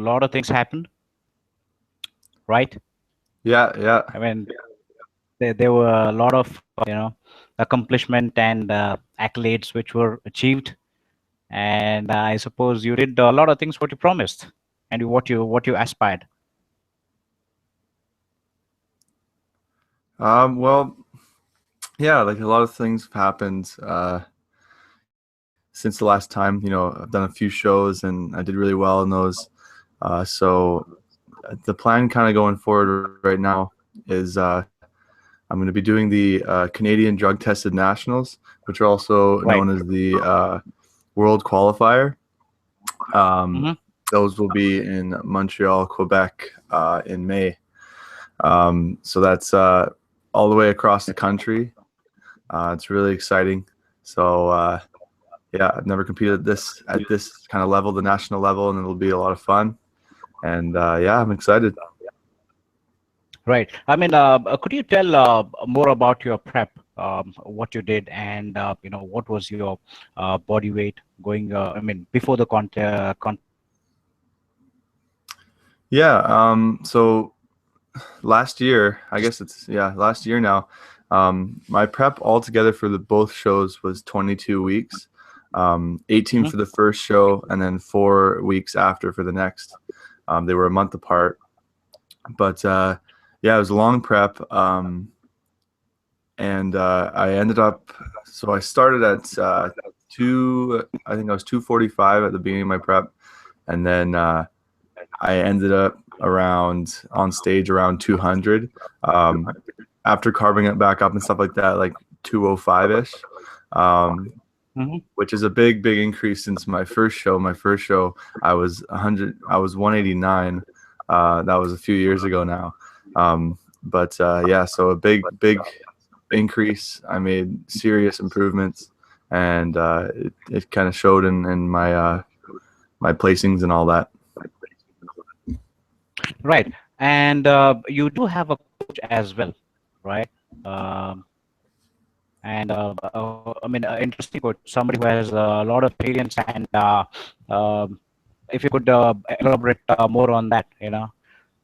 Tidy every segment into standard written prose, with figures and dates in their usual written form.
a lot of things happened, right? Yeah, yeah. I mean, there were a lot of accomplishment and accolades which were achieved, and I suppose you did a lot of things what you promised and what you aspired. Well, yeah, like a lot of things have happened since the last time. I've done a few shows and I did really well in those. So the plan kind of going forward right now is I'm going to be doing the Canadian Drug Tested Nationals, which are also Right. known as the World Qualifier. Um, Hmm. those will be in Montreal, Quebec in May. So that's all the way across the country. It's really exciting. So yeah, I've never competed at this kind of level, the national level, and it'll be a lot of fun. And yeah, I'm excited. Right. I mean, could you tell more about your prep, what you did, and what was your body weight going? I mean, before the Yeah. So last year, I guess it's last year now. My prep altogether for the both shows was 22 weeks, 18 Mhm. for the first show, and then 4 weeks after for the next. They were a month apart, but yeah, it was a long prep. And I ended up. So I started at two. I think I was 245 at the beginning of my prep, and then I ended up around on stage around 200. After carving it back up and stuff like that, like 205 ish, Mhm. which is a big increase since my first show. My first show, I was 100. I was 189. That was a few years ago now. But yeah, so a big increase. I made serious improvements, and it kind of showed in my my placings and all that. Right. And you do have a coach as well, right? Um, and I mean, interesting coach, somebody who has a lot of experience. And um, if you could elaborate more on that,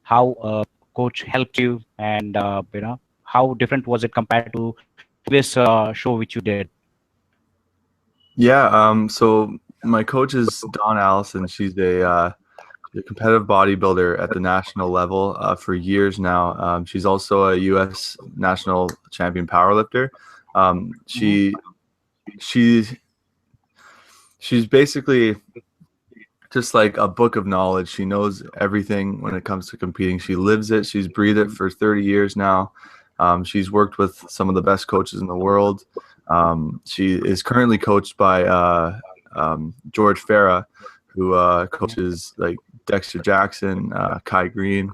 how coach helped you, and how different was it compared to previous show which you did? Yeah. So my coach is Dawn Allison. She's a competitive bodybuilder at the national level for years now. She's also a U.S. national champion powerlifter. Hmm. She's she's basically just like a book of knowledge. She knows everything when it comes to competing. She lives it. She's breathed it for 30 years now. She's worked with some of the best coaches in the world. She is currently coached by George Farah, who coaches like Dexter Jackson, Kai Green,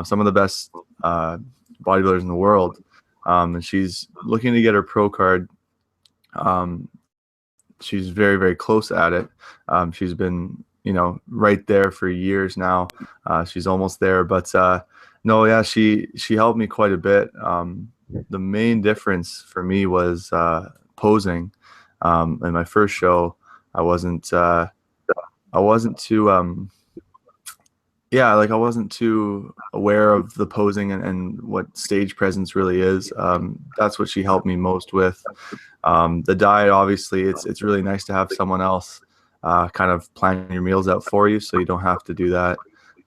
some of the best bodybuilders in the world. And she's looking to get her pro card. She's very close at it. She's been right there for years now. She's almost there, but no, yeah, she helped me quite a bit. The main difference for me was posing. In my first show, I wasn't I wasn't too yeah, like I wasn't too aware of the posing and what stage presence really is. That's what she helped me most with. The diet, obviously, it's really nice to have someone else kind of plan your meals out for you, so you don't have to do that.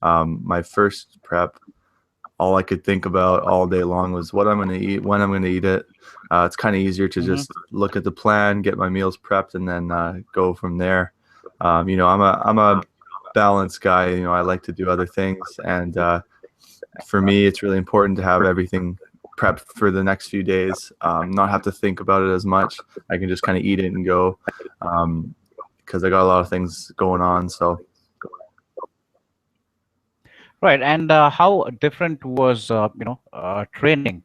My first prep, all I could think about all day long was what I'm going to eat, when I'm going to eat it. It's kind of easier to Hmm. just look at the plan, get my meals prepped, and then go from there. I'm a balanced guy. I like to do other things, and for me, it's really important to have everything prepped for the next few days. Not have to think about it as much. I can just kind of eat it and go, because I got a lot of things going on. So Right. And how different was training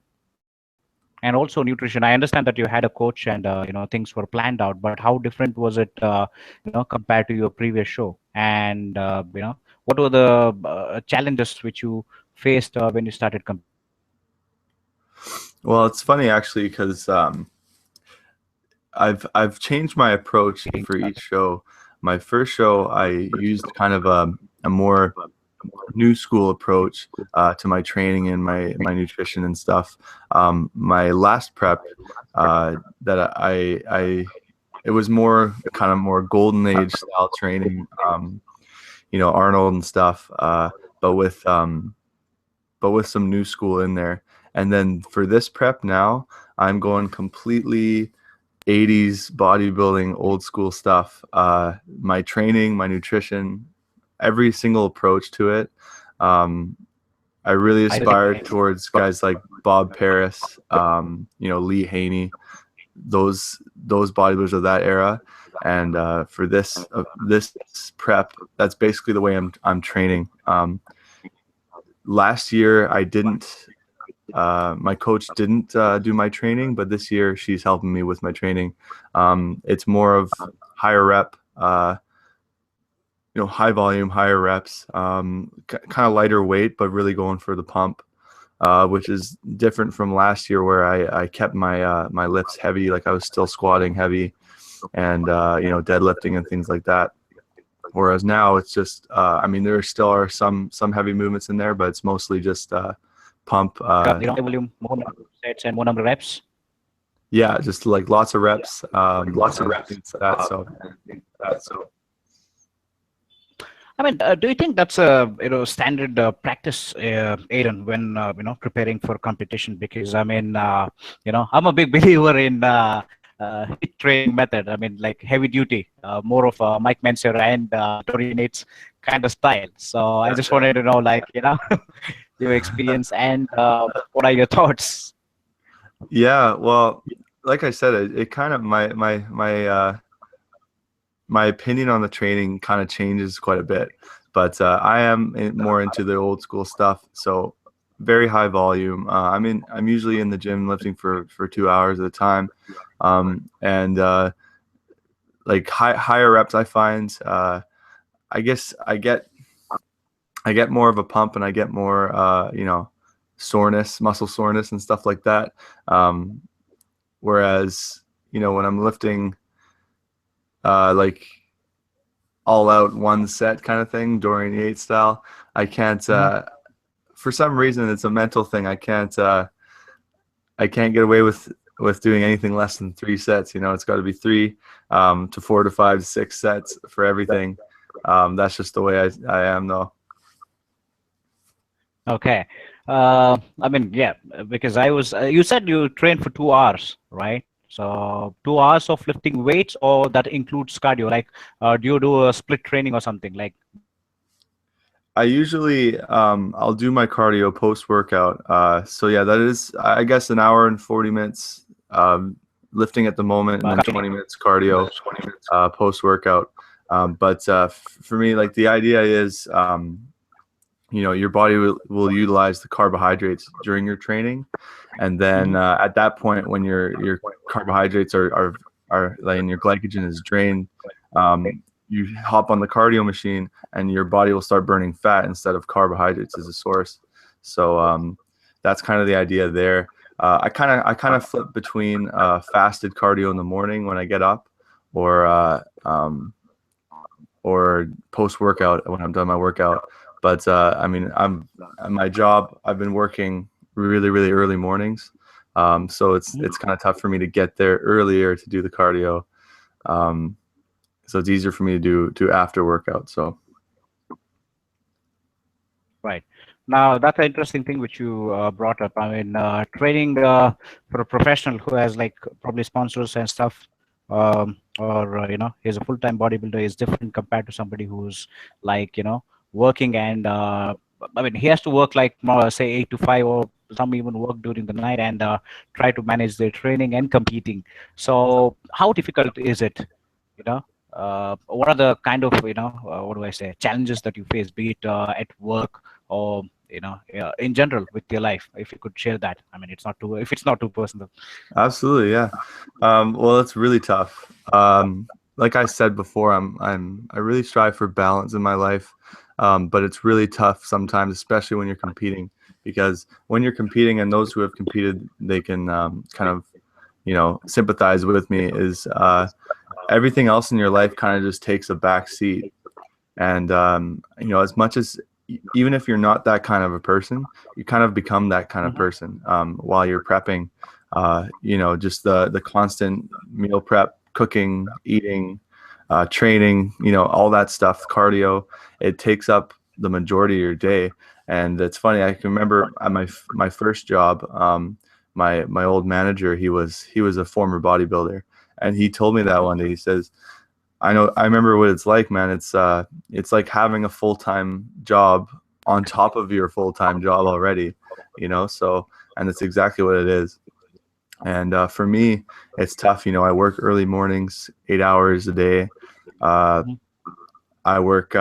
and also nutrition? I understand that you had a coach and things were planned out, but how different was it compared to your previous show? And what were the challenges which you faced when you started competing? well, it's funny actually because I've changed my approach for each show. my first show, I used kind of a more new school approach to my training and my nutrition and stuff. My last prep that it was more kind of more golden age style training, Arnold and stuff, but with some new school in there. And then for this prep now, I'm going completely 80s bodybuilding, old school stuff. My training, my nutrition, every single approach to it. I really aspire towards guys like Bob Paris, Lee Haney, those bodybuilders of that era. And for this prep, that's basically the way I'm training. Last year I didn't. My coach didn't do my training, but this year she's helping me with my training. It's more of higher rep, high volume, higher reps, kind of lighter weight, but really going for the pump, which is different from last year where I kept my lifts heavy, like I was still squatting heavy and, deadlifting and things like that. Whereas now it's just, there still are some heavy movements in there, but it's mostly just pump. Volume, more number of sets and more number of reps. Yeah, just like lots of reps, things like that. So. Do you think that's a standard practice, Aidan, when preparing for competition? Because I'm a big believer in HIIT training method. Like heavy duty, more of a Mike Menser and Tori Nate's kind of style. So I just wanted to know, your experience and what are your thoughts? Yeah, well, like I said, it kind of my opinion on the training kind of changes quite a bit, but I am more into the old school stuff. So very high volume. I'm usually in the gym lifting for 2 hours at a time, and like higher reps. I find I guess I get more of a pump and I get more soreness, muscle soreness and stuff like that. Whereas when I'm lifting like all out one set kind of thing, Dorian Yates style, I can't for some reason it's a mental thing. I can't get away with doing anything less than 3 sets. It's got to be 3 to 4 to 5 to 6 sets for everything. That's just the way I am though. Okay. Yeah, because you said you trained for 2 hours, right? So 2 hours of lifting weights, or that includes cardio? Like, do you do a split training or something? Like, I usually I'll do my cardio post workout. So yeah, that is I guess an hour and 40 minutes lifting at the moment, and then 20 minutes cardio post workout. But for me, like the idea is your body will utilize the carbohydrates during your training, and then at that point when your carbohydrates are like, and your glycogen is drained, you hop on the cardio machine and your body will start burning fat instead of carbohydrates as a source. So that's kind of the idea there. I kind of flip between fasted cardio in the morning when I get up, or post workout when I'm done my workout. But I'm at my job. I've been working really, really early mornings, so it's kind of tough for me to get there earlier to do the cardio. So it's easier for me to do after workout. So. right. Now, that's an interesting thing which you brought up. Training for a professional who has probably sponsors and stuff, or he's a full-time bodybuilder, is different compared to somebody who's working, and he has to work more, say 8 to 5, or some even work during the night, and try to manage their training and competing. So how difficult is it? What are the kind of what do I say, challenges that you face, be it at work or in general with your life? If you could share that. It's not too, if it's not too personal. Absolutely, yeah. Well, it's really tough. Like I said before, I really strive for balance in my life, but it's really tough sometimes, especially when you're competing, because when you're competing, and those who have competed, they can kind of sympathize with me is everything else in your life kind of just takes a back seat. And as much as even if you're not that kind of a person, you kind of become that kind of person while you're prepping. Just the constant meal prep, cooking, eating, training, all that stuff, cardio. It takes up the majority of your day. And it's funny. I can remember at my first job, my old manager, he was a former bodybuilder, and he told me that one day. He says, I remember what it's like, man. It's like having a full-time job on top of your full-time job already, so, and it's exactly what it is. And for me, it's tough. I work early mornings, 8 hours a day. I work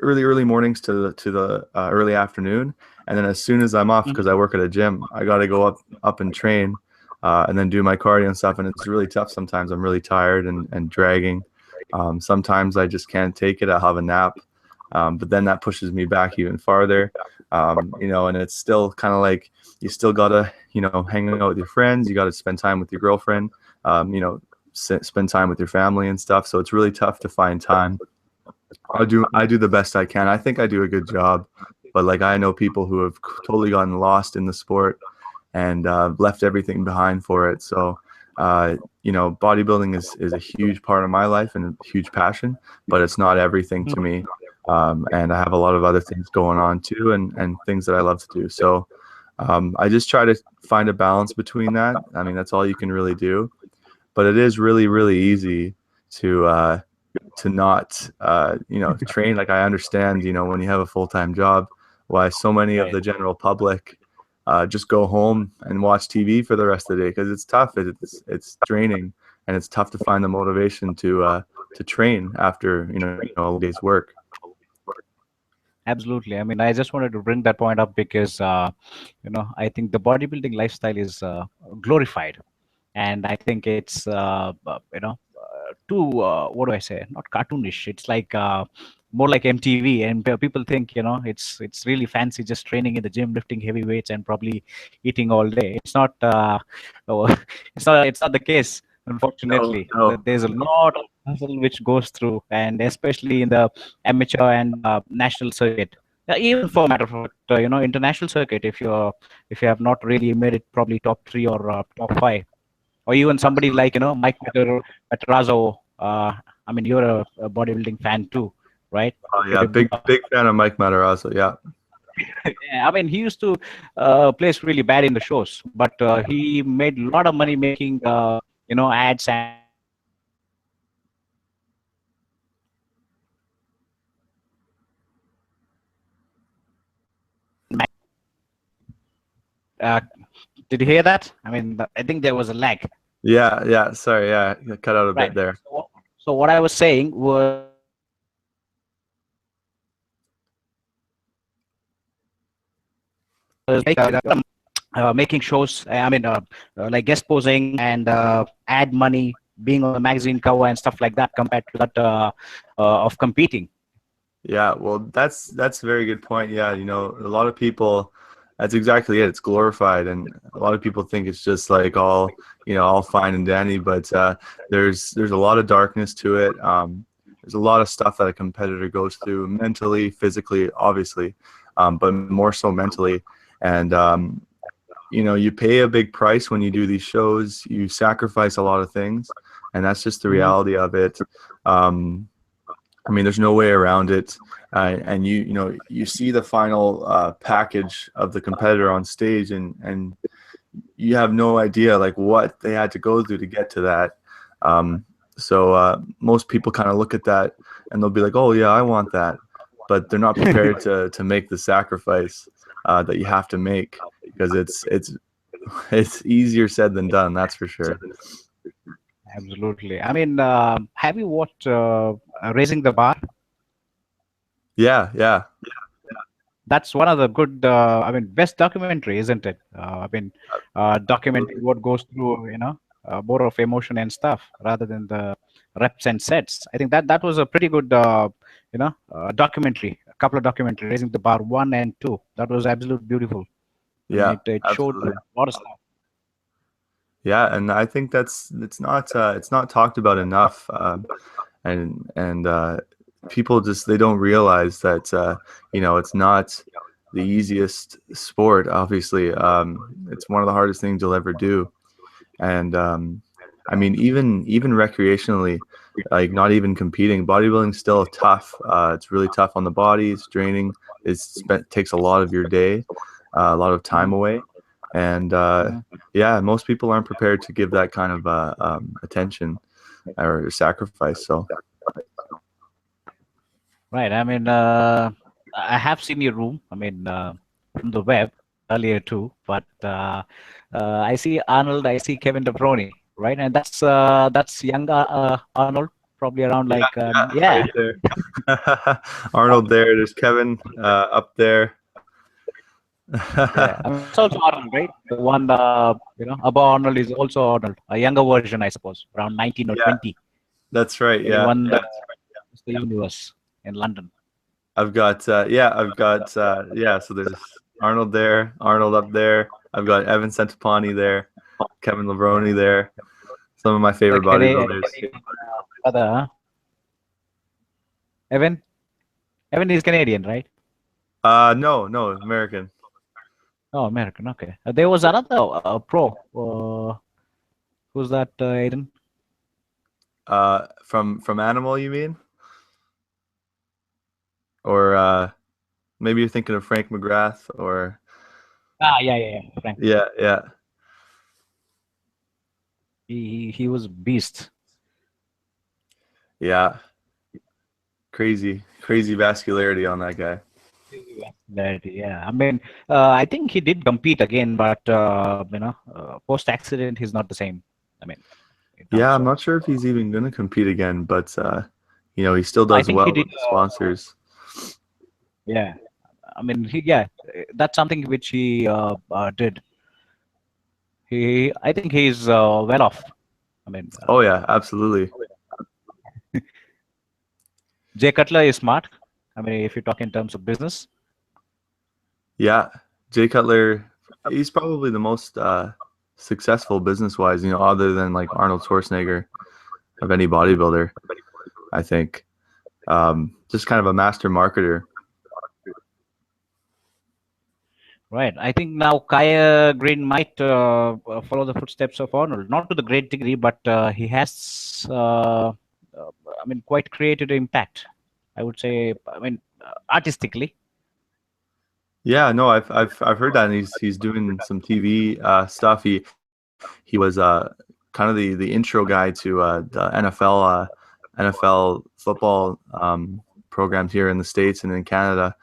early mornings to the early afternoon, and then as soon as I'm off, because I work at a gym, I got to go up and train, and then do my cardio and stuff. And it's really tough. Sometimes I'm really tired and dragging. Sometimes I just can't take it. I'll have a nap, but then that pushes me back even farther. And it's still kind of like you still gotta hang out with your friends. You got to spend time with your girlfriend. Spend time with your family and stuff. So it's really tough to find time. I do the best I can. I think I do a good job, but like I know people who have totally gotten lost in the sport and left everything behind for it. So bodybuilding is a huge part of my life and a huge passion, but it's not everything to me. And I have a lot of other things going on too, and things that I love to do. So I just try to find a balance between that. I mean, that's all you can really do, but it is really, really easy to not train. Like I understand, when you have a full-time job, why so many of the general public just go home and watch TV for the rest of the day, because it's tough. It's draining, and it's tough to find the motivation to train after a day's work. Absolutely. I mean, I just wanted to bring that point up because, I think the bodybuilding lifestyle is glorified, and I think it's, too, what do I say? Not cartoonish. It's like more like MTV, and people think, it's really fancy, just training in the gym, lifting heavy weights, and probably eating all day. It's not. Oh, it's not the case. No, Unfortunately, no. there's a lot of hustle which goes through, and especially in the amateur and national circuit. Even for matter of fact, international circuit. If you have not really made it, probably top three or top five, or even somebody like Mike Matarazzo. I mean, you're a bodybuilding fan too, right? Oh yeah, Pretty big big. big fan of Mike Matarazzo. Yeah. Yeah, I mean, he used to place really bad in the shows, but he made a lot of money making ads and uh, did you hear that? I mean, I think there was a lag. Yeah. Sorry, yeah, you cut out a bit Right. there. So what I was saying was like making shows. I mean, like guest posing and ad money, being on the magazine cover and stuff like that, compared to that of competing. Yeah, well, that's a very good point. Yeah, a lot of people, that's exactly it. It's glorified, and a lot of people think it's just like all fine and dandy, but there's a lot of darkness to it. There's a lot of stuff that a competitor goes through mentally, physically, obviously, but more so mentally. And you pay a big price when you do these shows. You sacrifice a lot of things, and that's just the Mhm. reality of it. I mean, there's no way around it. And you see the final package of the competitor on stage, and you have no idea like what they had to go through to get to that. So most people kind of look at that and they'll be like, "Oh yeah, I want that," but they're not prepared to make the sacrifice that you have to make, because it's easier said than done. That's for sure. Absolutely. I mean, have you watched Raising the Bar? Yeah. That's one of the good, I mean, best documentary, isn't it? I mean, documenting what goes through, more of emotion and stuff rather than the reps and sets. I think that was a pretty good, documentary. A couple of documentary, Raising the Bar 1 and 2. That was absolutely beautiful. I mean, Yeah, it showed a absolutely. lot of stuff. Yeah, and I think it's not talked about enough, and people just they don't realize that it's not the easiest sport. Obviously, it's one of the hardest things you'll ever do, and I mean even recreationally, like not even competing, bodybuilding's still tough. It's really tough on the body. It's draining. Takes a lot of your day, a lot of time Mhm, away, and mhm. yeah, most people aren't prepared to give that kind of attention or sacrifice. So Right. I mean, I have seen your room. I mean, from the web earlier too. But I see Arnold. I see Kevin DeBroni. Right, and that's younger Arnold, probably around yeah, like yeah, yeah, right there. Arnold there. There's Kevin up there. yeah. I mean, that's also Arnold, right? The one above Arnold is also Arnold, a younger version, I suppose, around 19 or Yeah, 20, that's right. when he Yeah, won the Universe in London. I've got yeah. So there's Arnold there, Arnold up there. I've got Evan Centopani there, Kevin Levrone Yeah, there. Some of my the favorite bodybuilders. Canadian brother, huh? Evan. Evan is Canadian, right? No, no, American. Oh, American. Okay. There was another pro. Who's that, Aiden? From Animal, you mean? Or maybe you're thinking of Frank McGrath, or Ah, yeah, yeah, yeah. Frank. yeah, yeah, He was a beast. yeah. Crazy vascularity on that guy. Yeah. I mean, I think he did compete again, but post accident, he's not the same. I mean, in Yeah, terms I'm of, not sure if he's even gonna compete again, but he still I does think he well did. with the sponsors. Yeah. I mean, that's something which he did. I think he's well off. I mean, Oh yeah, absolutely. Jay Cutler is smart. I mean, if you talk in terms of business, Yeah, Jay Cutler, he's probably the most successful business-wise, other than like Arnold Schwarzenegger of any bodybuilder, I think. Just kind of a master marketer. right? I think now Kaya Green might follow the footsteps of Arnold, not to the great degree, but he has, I mean, quite created an impact. I would say, I mean, artistically, Yeah, no, I've heard that, and he's doing some TV stuff. He was kind of the intro guy to the NFL football programs here in the States and in Canada,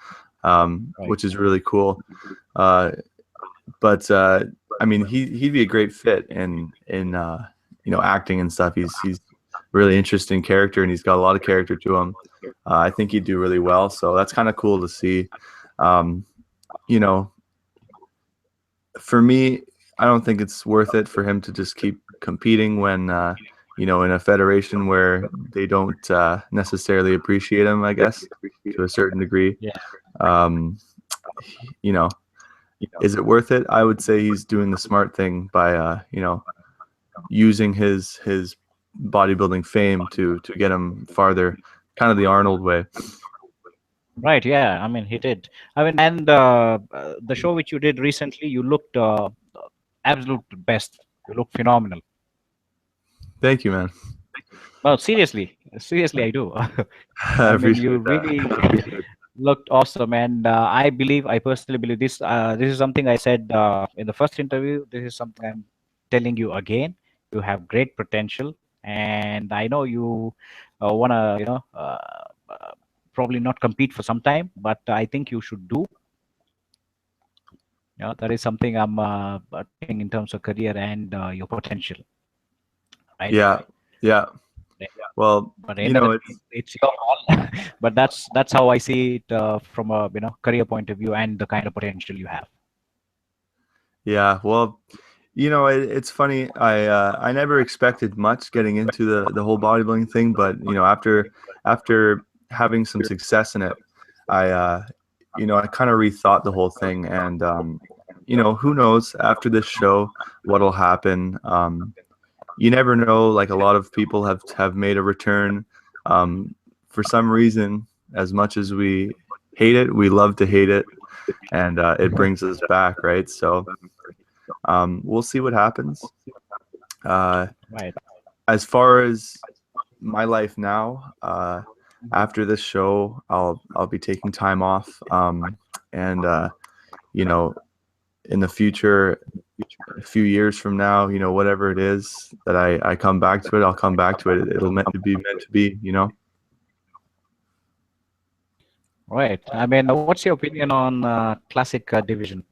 right? which is really cool. Uh, but I mean, he'd be a great fit in acting and stuff. He's really interesting character, and he's got a lot of character to him. I think he'd do really well. So that's kind of cool to see. Um, you know, for me, I don't think it's worth it for him to just keep competing when in a federation where they don't necessarily appreciate him. I guess to a certain degree. Yeah. Um, you know, is it worth it? I would say he's doing the smart thing by using his bodybuilding fame to get him farther, kind of the Arnold way. Right. Yeah. I mean, he did. I mean, and the show which you did recently, you looked absolute best. You look phenomenal. Thank you, man. No, seriously, I do. I I mean, you appreciate that. really looked awesome, and I personally believe this. This is something I said in the first interview. This is something I'm telling you again. You have great potential, and I know you wanna, uh, probably not compete for some time, but I think you should do. That is something I'm talking in terms of career and your potential, right? Yeah, yeah. Well, But end of the day, it's it's your call. But that's how I see it from a career point of view and the kind of potential you have. yeah. Well, it's funny. I never expected much getting into the whole bodybuilding thing, but after having some success in it, I I kind of rethought the whole thing, and you know, who knows after this show what'll happen. You never know. Like, a lot of people have made a return. For some reason, as much as we hate it, we love to hate it, and it brings us back, right? So we'll see what happens. Right. As far as my life now, after this show, I'll be taking time off, and you know, in the future, a few years from now, you know, whatever it is that I come back to it, I'll come back to it. It'll meant to be, you know. Right. I mean, what's your opinion on classic division,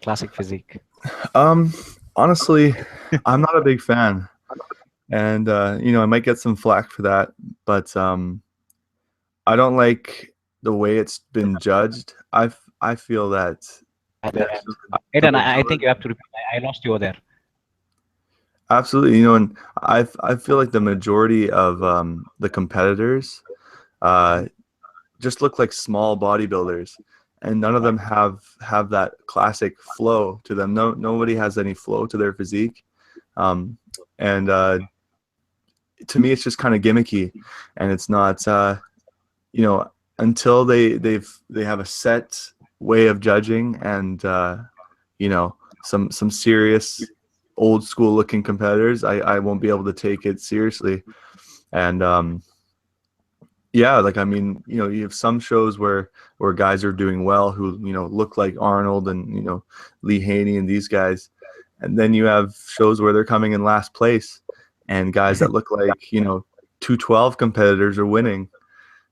classic physique? Um, Honestly, I'm not a big fan, and you know, I might get some flack for that, but I don't like the way it's been judged. I feel that And, the Aidan, I think majority, you have to repeat. I lost you over there. absolutely, you know, and I feel like the majority of the competitors uh, just look like small bodybuilders, and none of them Right. have that classic flow to them. Nobody has any flow to their physique, um, and to me, it's just kind of gimmicky, and it's not. You know, until they have a set way of judging, and you know, some serious old school looking competitors, I won't be able to take it seriously. And yeah, like, I mean, you know, you have some shows where guys are doing well who, you know, look like Arnold and, you know, Lee Haney and these guys, and then you have shows where they're coming in last place, and guys that look like, you know, 212 competitors are winning,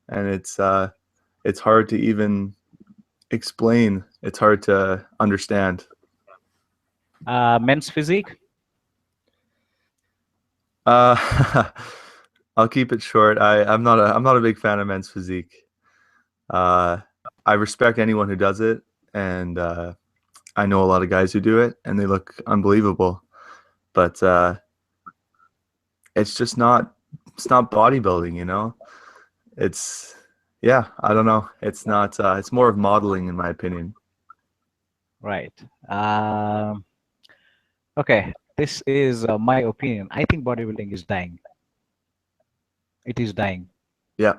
and it's hard to even explain. It's hard to understand. Men's physique. Uh, I'll keep it short. I'm not a big fan of men's physique. Uh, I respect anyone who does it, and I know a lot of guys who do it, and they look unbelievable. But it's just not. It's not bodybuilding, you know. It's yeah. I don't know. It's not. It's more of modeling, in my opinion. Right. Um, okay. This is my opinion. I think bodybuilding is dying. It is dying. Yeah.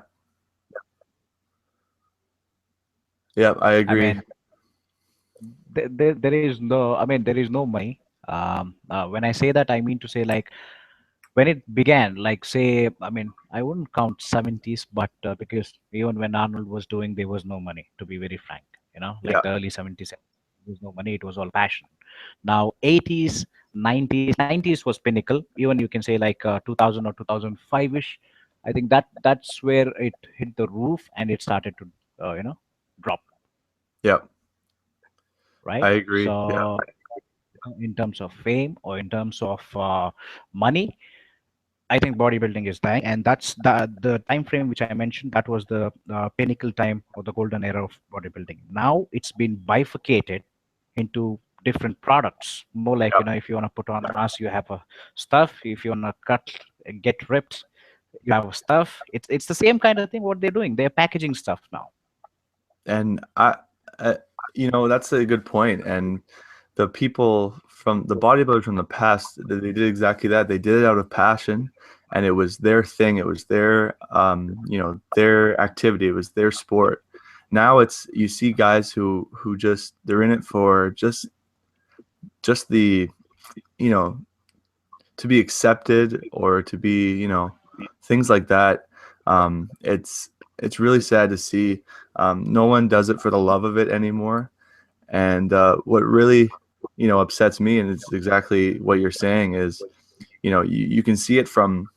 Yeah. I I agree. mean, there is no. I mean, there is no money. When I say that, I mean to say, like, when it began, like, say, I mean, I wouldn't count 70s, but because even when Arnold was doing, there was no money, to be very frank. Like Yeah. the early 70s, there was no money, it was all passion. Now, 80s, 90s was pinnacle. Even you can say like 2000 or 2005-ish. I think that's where it hit the roof and it started to, drop, Yeah. I right? agree. Yeah. So, in terms of fame or in terms of money, I think bodybuilding is dying, and that's the time frame which I mentioned. That was the pinnacle time or the golden era of bodybuilding. Now it's been bifurcated into different products. More like, Yeah. if you want to put on mass, you have a stuff. If you want to cut, get ripped, you have a stuff. It's the same kind of thing. What they're doing, they're packaging stuff now. And uh, you know, that's a good point. And the people from the bodybuilders from the past, they did exactly that. They did it out of passion, and it was their thing. It was their, you know, their activity. It was their sport. Now it's, you see guys who just, they're in it for just the, you know, to be accepted, or to be, you know, things like that. It's really sad to see. No one does it for the love of it anymore. And what really, you know, upsets me, and it's exactly what you're saying, is, you know, you can see it from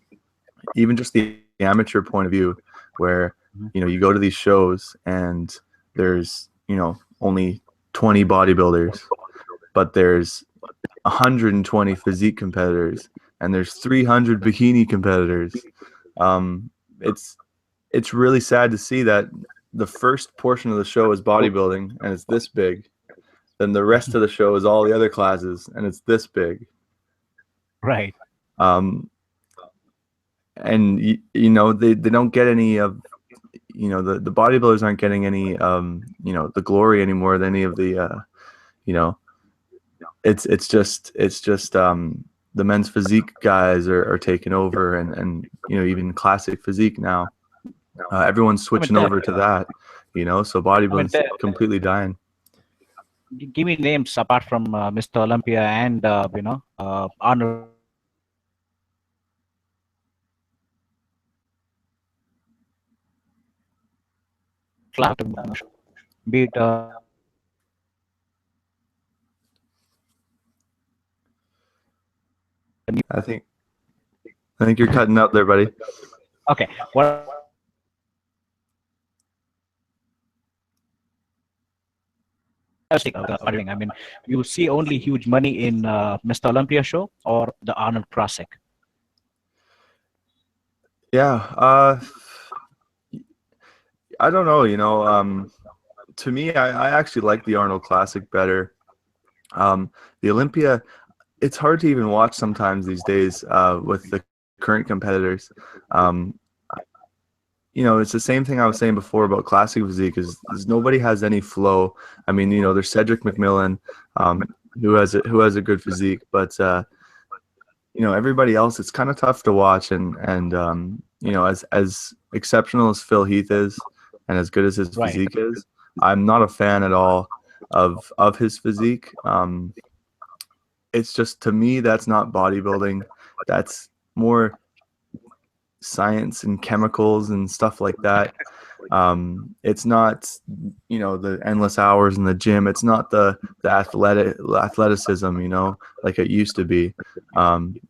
even just the amateur point of view, where, Mhm. you know, you go to these shows and there's, you know, only 20 bodybuilders, but there's 120 physique competitors, and there's 300 bikini competitors. Um, it's it's really sad to see that the first portion of the show is bodybuilding, and it's this big. Then the rest of the show is all the other classes, and it's this big. Right. Um, and you know, they don't get any of, you know, the bodybuilders aren't getting any, you know, the glory anymore than any of the you know, it's just the men's physique guys are taking over, and you know, even classic physique now. Everyone's I mean, switching over to that, you know, so I mean, bodybuilding's completely dying. give me names apart from Mr. Olympia and Arnold Clark, be it I think I think you're cutting out there, buddy. okay. What I mean, you see only huge money in Mr. Olympia show or the Arnold Classic. Yeah, I don't know, you know, to me, I actually like the Arnold Classic better. The Olympia, it's hard to even watch sometimes these days with the current competitors. Um, you know, it's the same thing I was saying before about classic physique is nobody has any flow. I mean, you know, there's Cedric McMillan, who has a good physique, but you know, everybody else, it's kind of tough to watch. And you know, as exceptional as Phil Heath is, and as good as his Right. physique is, I'm not a fan at all of his physique. It's just, to me, that's not bodybuilding. That's more science and chemicals and stuff like that. It's not, you know, the endless hours in the gym. It's not the athleticism, you know, like it used to be.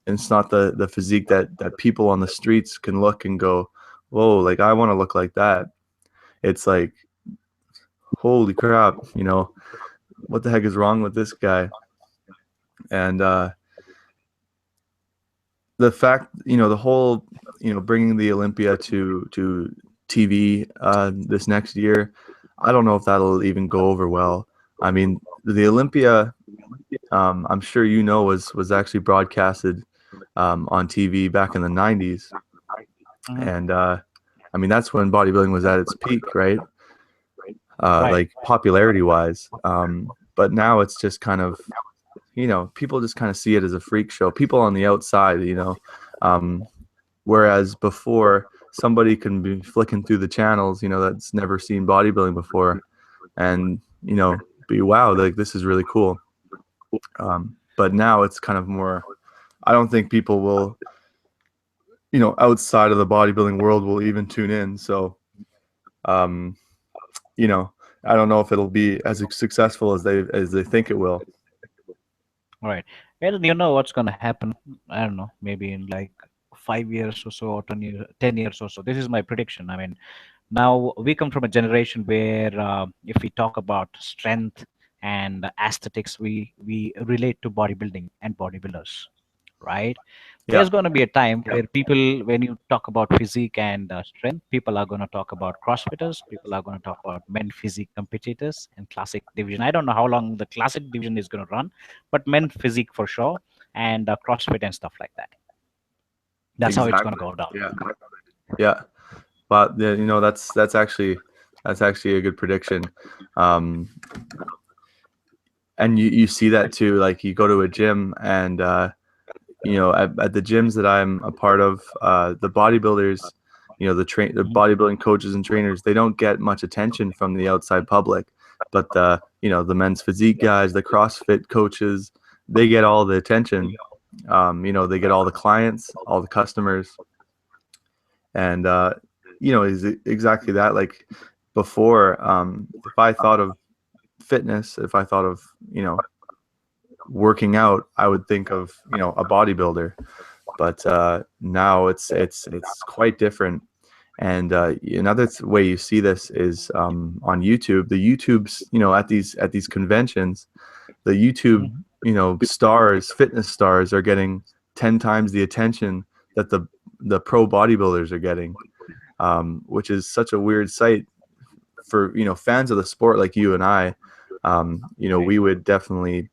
It's not the physique that people on the streets can look and go, whoa, like I want to look like that. It's like, holy crap, you know, what the heck is wrong with this guy? And the fact, you know, the whole, you know, bringing the Olympia to TV this next year, I don't know if that'll even go over well. I mean, the Olympia, I'm sure you know, was actually broadcasted on TV back in the 90s. Mhm. And I mean, that's when bodybuilding was at its peak, right? Right. Like popularity wise. But now it's just kind of, you know, people just kind of see it as a freak show. People on the outside, you know, um, whereas before, somebody can be flicking through the channels, you know, that's never seen bodybuilding before, and you know, be wow, like this is really cool. But now it's kind of more. I don't think people will, you know, outside of the bodybuilding world will even tune in. So, um, you know, I don't know if it'll be as successful as they think it will. Right. Well, you know what's gonna happen. I don't know. Maybe in like 5 years or so, or 10 years or so. This is my prediction. I mean, now we come from a generation where if we talk about strength and aesthetics, we relate to bodybuilding and bodybuilders, right? Yeah, There's going to be a time where people, when you talk about physique and strength, people are going to talk about crossfitters, people are going to talk about men physique competitors and classic division. I don't know how long the classic division is going to run, but men physique for sure, and crossfit and stuff like that. That's how it's going to exactly. go down. Yeah, yeah. But yeah, you know, that's actually a good prediction. Um, and you see that too. Like you go to a gym, and you know, at the gyms that I'm a part of, the bodybuilders, you know, the Mhm. bodybuilding coaches and trainers, they don't get much attention from the outside public, but the, you know, the men's physique guys, the CrossFit coaches, they get all the attention. You know, they get all the clients, all the customers, and you know, is exactly that. Like before, if I thought of fitness, if I thought of, you know, working out, I would think of, you know, a bodybuilder. But now it's quite different. And another way you see this is on YouTube. The YouTube's, you know, at these conventions, the YouTube, Mhm. you know, stars, fitness stars are getting 10 times the attention that the pro bodybuilders are getting, which is such a weird sight for, you know, fans of the sport like you and I. You know, Right. we would definitely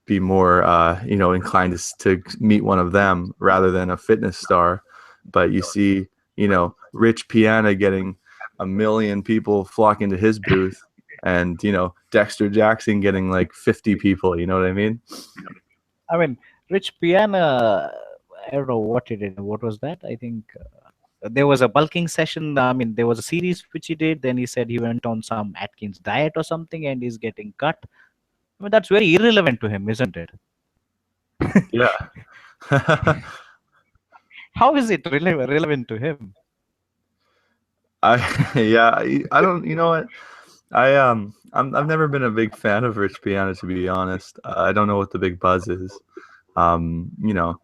be more, you know, inclined to meet one of them rather than a fitness star. But you see, you know, Rich Piana getting a million people flocking to his booth, and Dexter Jackson getting like 50 people. You know what I mean? I mean, Rich Piana, I don't know what he did. What was that? I think there was a bulking session. I mean, there was a series which he did. Then he said he went on some Atkins diet or something and he's getting cut. I mean, that's very irrelevant to him, isn't it? Yeah. How is it relevant to him? I yeah, I don't. You know what? I've never been a big fan of Rich Piana, to be honest. I don't know what the big buzz is. Um, you know,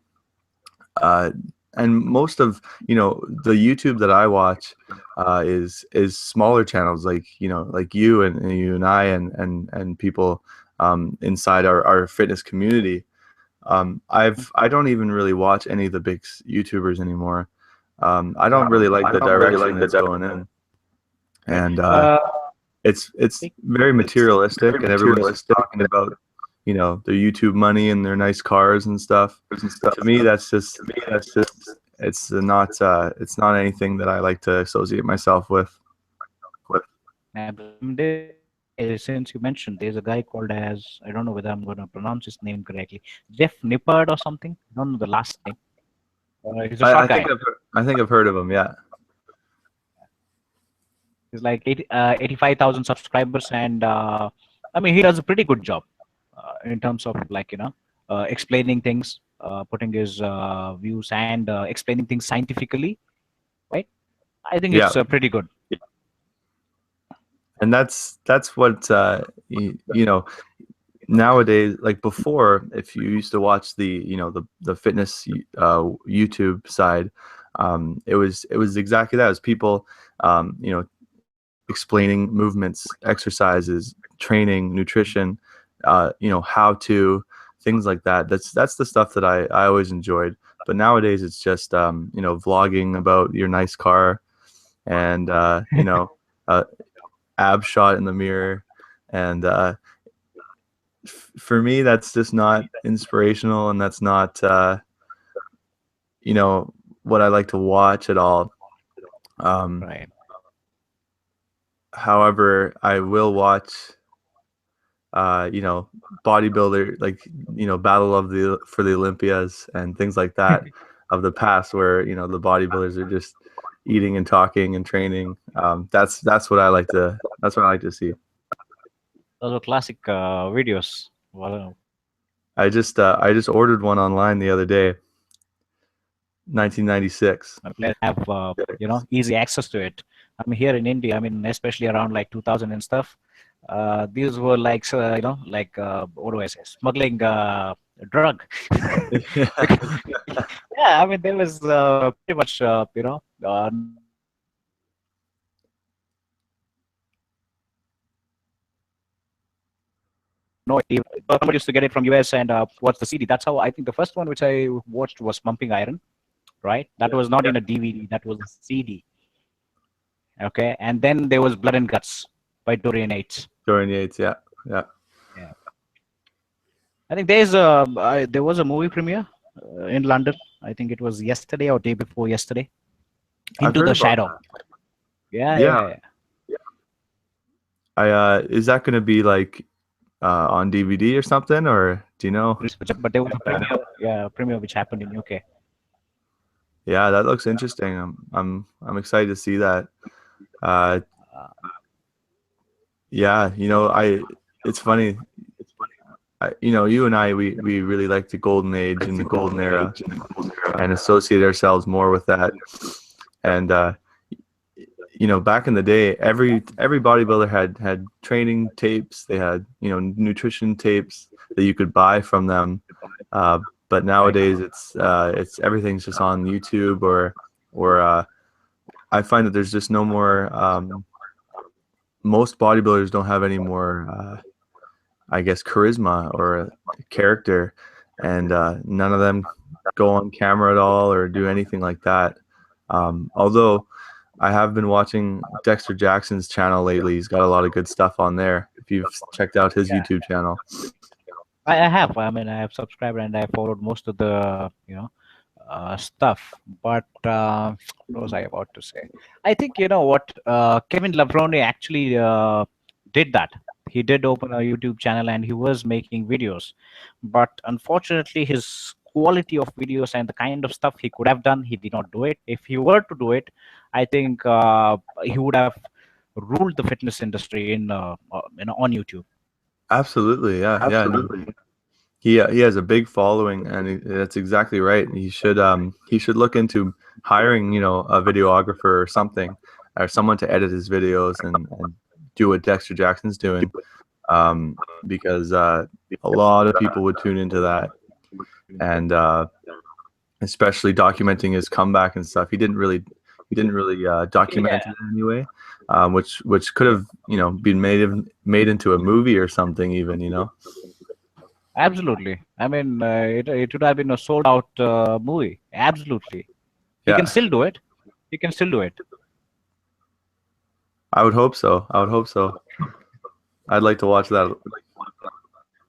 uh, and most of the YouTube that I watch is smaller channels like like you and you and I and people inside our fitness community. I don't even really watch any of the big YouTubers anymore. I don't really like the direction it's going in, Right. and it's very It's materialistic, and everyone's just talking about their YouTube money and their nice cars and stuff. To me, it's not anything that I like to associate myself with. since you mentioned, there's a guy called as, I don't know whether I'm going to pronounce his name correctly, Jeff Nippard or something. I don't know the last name. He's a short guy. I think I've heard of him. Yeah, He's like 85,000 subscribers, and I mean, he does a pretty good job in terms of like explaining things, putting his views and explaining things scientifically, right? I think yeah, it's pretty good. and that's what nowadays, like before, if you used to watch the fitness YouTube side, it was exactly that. It was people explaining movements, exercises, training, nutrition, how to, things like that. That's the stuff that I always enjoyed. But nowadays it's just vlogging about your nice car and uh, ab shot in the mirror, and for me that's just not inspirational, and that's not you know what I like to watch at all. Um, Right. However, I will watch bodybuilder, like battle of the for the Olympias and things like that of the past, where the bodybuilders are just eating and talking and training. That's what I like to see. Those are classic videos. Well, I just ordered one online the other day, 1996. players have easy access to it. I mean, here in India, I mean, especially around like 2000 and stuff, these were like like what do I say, smuggling drug. Yeah, I mean, there was pretty much no idea. Somebody used to get it from US and watch the CD. That's how I think the first one which I watched was Pumping Iron, right? That was not in a DVD, that was a CD. Okay, and then there was Blood and Guts by Dorian Yates. Dorian Yates, yeah, yeah. Yeah, I think there was a movie premiere in London. I think it was yesterday or day before yesterday. I've Into heard the about Shadow. that. Yeah, Yeah, yeah, yeah. is that going to be like on DVD or something, or do you know? But there was a premiere, yeah, premiere which happened in UK. Yeah, that looks interesting. I'm excited to see that. Uh, yeah, it's funny. You and I, we really like the golden age and the golden era, and associate ourselves more with that. And back in the day, every bodybuilder had training tapes. They had nutrition tapes that you could buy from them. But nowadays, it's everything's just on YouTube, or I find that there's just no more. Most bodybuilders don't have any more, I guess, charisma or character, and none of them go on camera at all or do anything like that. Although I have been watching Dexter Jackson's channel lately. He's got a lot of good stuff on there. If you've checked out his Yeah, YouTube channel. I have. I mean, I have subscribed and I followed most of the stuff. But what was I about to say? I think you know what Kevin Lavroni actually did that. He did open a YouTube channel and he was making videos, but unfortunately, his quality of videos and the kind of stuff he could have done, he did not do it. If he were to do it, I think he would have ruled the fitness industry on YouTube. Absolutely, yeah, yeah. No, he has a big following, and that's exactly right. He should look into hiring, a videographer or something, or someone to edit his videos and do what Dexter Jackson's doing, because a lot of people would tune into that, and especially documenting his comeback and stuff. He didn't really document Yeah, it anyway, which could have been made into a movie or something even. absolutely. I mean, it would have been a sold out movie. Absolutely. He can Yeah, still do it. He can still do it. I would hope so. I would hope so. I'd like to watch that.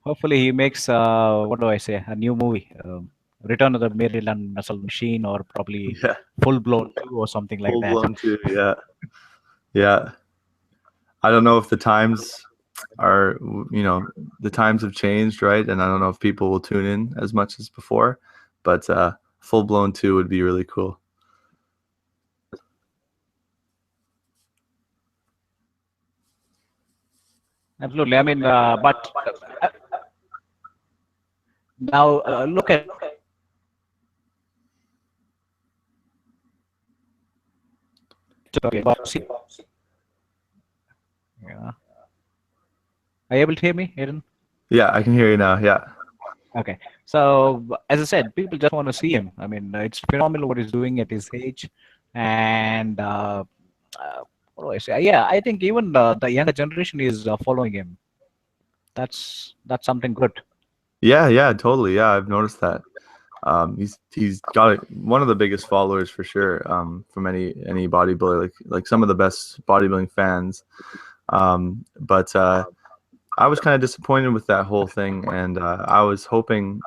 Hopefully, he makes what do I say? A new movie, Return of the Maryland Muscle Machine, or probably Yeah, Full Blown Two, or something like full that. blown too. Yeah, yeah. I don't know if the times are, the times have changed, right? And I don't know if people will tune in as much as before, but full blown two would be really cool. Absolutely. I mean, but now look at okay, boxing. Yeah. Are you able to hear me, Aiden? Yeah, I can hear you now. Yeah, Okay. So, as I said, people just want to see him. I mean, it's phenomenal what he's doing at his age. And what do I say? Yeah, I think even the younger generation is following him. That's something good. yeah, yeah, totally. Yeah, I've noticed that. He's got one of the biggest followers for sure. From any bodybuilder, like some of the best bodybuilding fans. But I was kind of disappointed with that whole thing, and I was hoping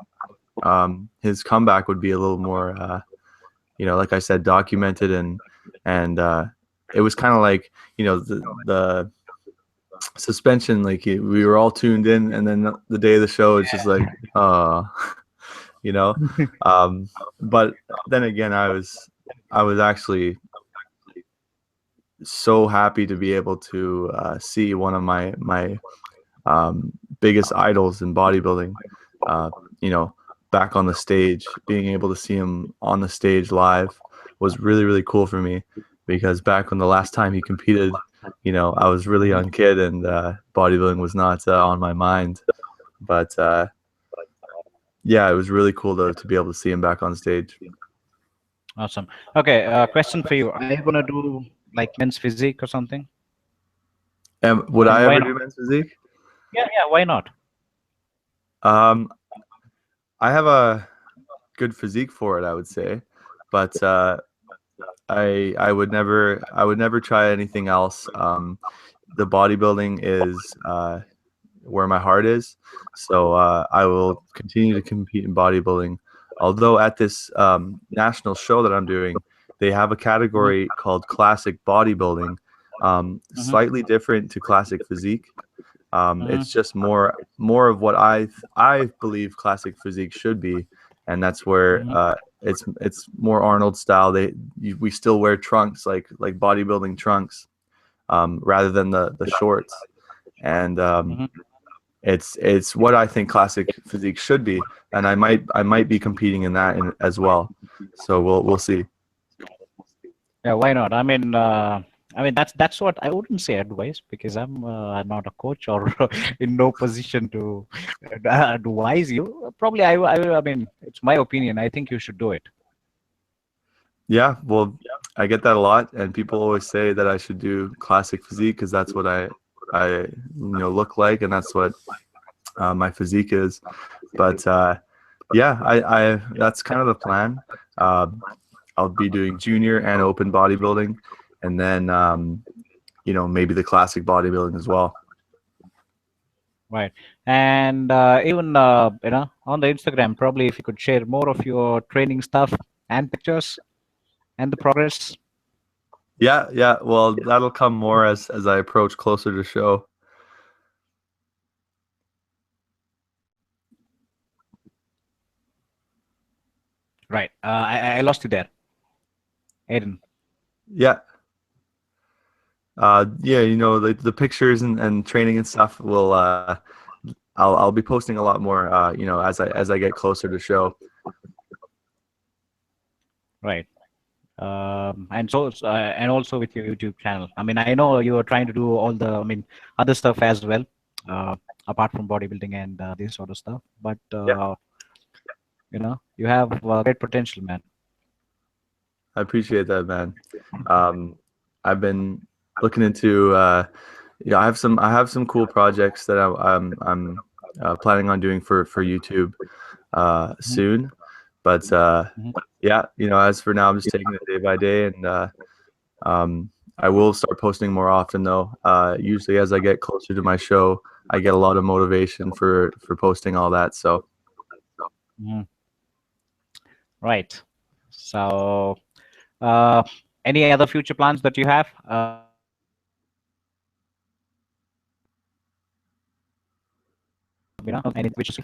his comeback would be a little more, like I said, documented, and it was kind of like the suspension, like we were all tuned in, and then the day of the show, it's just like, you know. Um, but then again, I was actually so happy to be able to see one of my biggest idols in bodybuilding, uh, you know, back on the stage. Being able to see him on the stage live was really, really cool for me, because back when the last time he competed, I was a really young kid, and bodybuilding was not on my mind. But yeah, it was really cool to be able to see him back on stage. Awesome. Okay, question for you. Are you gonna do like men's physique or something? And would And I why ever not? do men's physique? Yeah, yeah. Why not? Um, I have a good physique for it, I would say, but I would never try anything else. The bodybuilding is where my heart is, so I will continue to compete in bodybuilding. Although at this national show that I'm doing, they have a Hmm. category called classic bodybuilding, Hmm. slightly different to classic physique. It's Hmm. just more of what I believe classic physique should be, and that's where Hmm. it's more Arnold style. We still wear trunks, like bodybuilding trunks, rather than the shorts, and Hmm. it's what I think classic physique should be, and I might be competing in that as well. So we'll see. Yeah, why not? I mean that's what I wouldn't say advice because I'm not a coach or in no position to advise you. Probably I mean it's my opinion. I think you should do it. Yeah, well, I get that a lot, and people always say that I should do classic physique because that's what I look like, and that's what my physique is. But yeah, I that's kind of the plan. Uh, I'll be doing junior and open bodybuilding, and then maybe the classic bodybuilding as well. Right. And even on the Instagram, probably if you could share more of your training stuff and pictures and the progress. Yeah, yeah. Well, that'll come more as I approach closer to show. Right. I lost you there, Aiden. Yeah. Yeah, you know, the pictures and training and stuff will I'll be posting a lot more you know, as I get closer to show. Right. And also with your YouTube channel. I mean, I know you are trying to do all the, I mean, other stuff as well, uh, apart from bodybuilding and this sort of stuff. But Yeah. you have great potential, man. I appreciate that, man. Um, I've been looking into yeah, I have some cool projects that I'm planning on doing for YouTube Mhm, soon. But mhm, yeah, you know, as for now, I'm just taking it day by day, and I will start posting more often though. Usually, as I get closer to my show, I get a lot of motivation for posting all that. So mhm. Right. So, uh, any other future plans that you have? Anything which is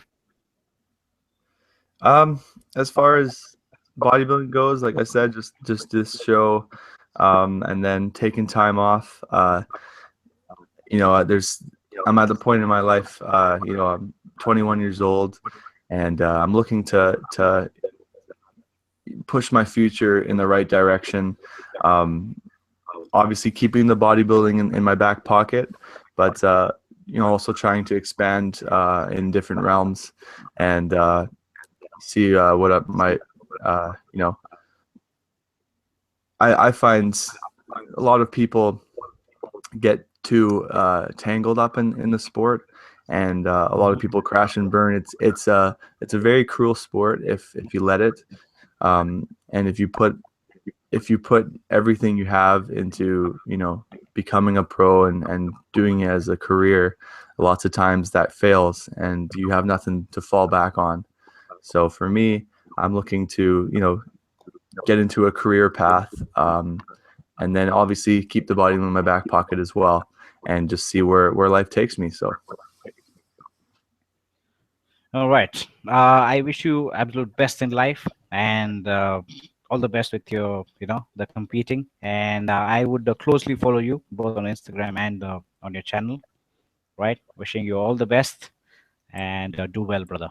um, as far as bodybuilding goes, like I said, just this show, and then taking time off. You know, there's I'm at the point in my life. You know, I'm 21 years old, and I'm looking to push my future in the right direction. Um, Obviously, keeping the bodybuilding in my back pocket, but you know, also trying to expand in different realms and see what I might. You know, I find a lot of people get too tangled up in the sport, and a lot of people crash and burn. It's a very cruel sport if you let it, and if you put everything you have into, you know, becoming a pro and doing it as a career, lots of times that fails and you have nothing to fall back on. So for me, I'm looking to, you know, get into a career path, and then obviously keep the body in my back pocket as well, and just see where life takes me. So all right. I wish you absolute best in life and all the best with your, the competing. And I would closely follow you both on Instagram and on your channel. Right. Wishing you all the best and do well, brother.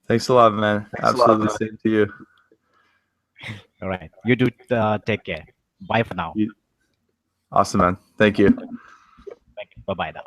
thanks a lot, man. Absolutely, same to you. All right. You do take care. Bye for now. Awesome, man. Thank you. Bye bye now.